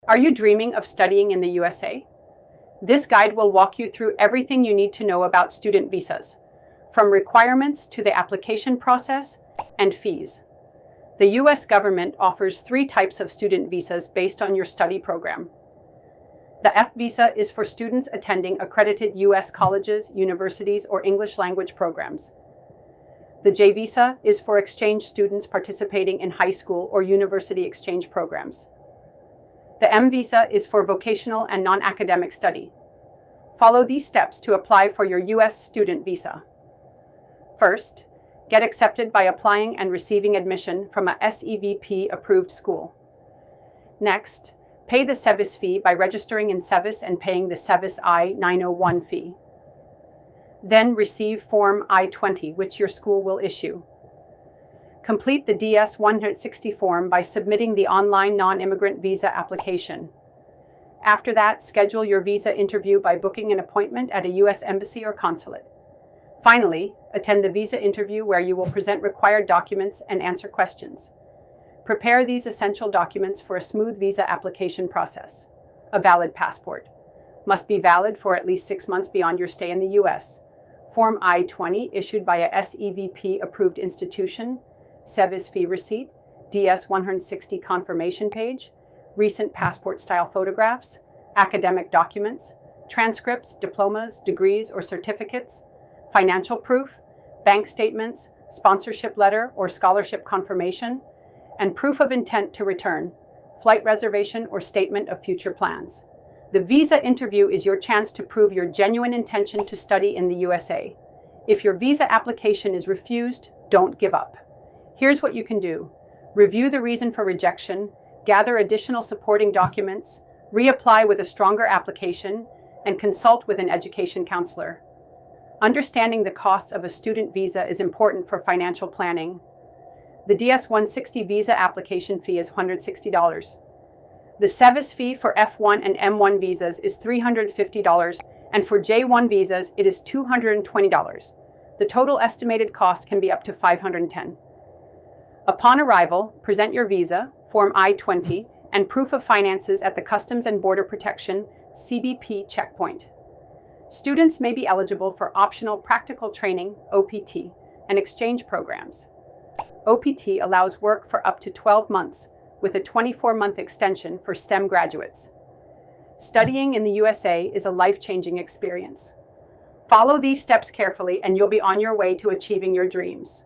Are you dreaming of studying in the USA? This guide will walk you through everything you need to know about student visas, from requirements to the application process and fees. The US government offers 3 types of student visas based on your study program. The F visa is for students attending accredited US colleges, universities, or English language programs. The J visa is for exchange students participating in high school or university exchange programs. The M visa is for vocational and non-academic study. Follow these steps to apply for your US student visa. First, get accepted by applying and receiving admission from a SEVP-approved school. Next, pay the SEVIS fee by registering in SEVIS and paying the SEVIS I-901 fee. Then receive Form I-20, which your school will issue. Complete the DS-160 form by submitting the online non-immigrant visa application. After that, schedule your visa interview by booking an appointment at a US embassy or consulate. Finally, attend the visa interview where you will present required documents and answer questions. Prepare these essential documents for a smooth visa application process. A valid passport must be valid for at least 6 months beyond your stay in the US. Form I-20 issued by a SEVP-approved institution, SEVIS fee receipt, DS-160 confirmation page, recent passport-style photographs, academic documents, transcripts, diplomas, degrees, or certificates, financial proof, bank statements, sponsorship letter or scholarship confirmation, and proof of intent to return, flight reservation, or statement of future plans. The visa interview is your chance to prove your genuine intention to study in the USA. If your visa application is refused, don't give up. Here's what you can do. Review the reason for rejection, gather additional supporting documents, reapply with a stronger application, and consult with an education counselor. Understanding the costs of a student visa is important for financial planning. The DS-160 visa application fee is $160. The SEVIS fee for F1 and M1 visas is $350, and for J1 visas, it is $220. The total estimated cost can be up to $510. Upon arrival, present your visa, Form I-20, and proof of finances at the Customs and Border Protection (CBP) checkpoint. Students may be eligible for optional practical training (OPT) and exchange programs. OPT allows work for up to 12 months, with a 24-month extension for STEM graduates. Studying in the USA is a life-changing experience. Follow these steps carefully and you'll be on your way to achieving your dreams.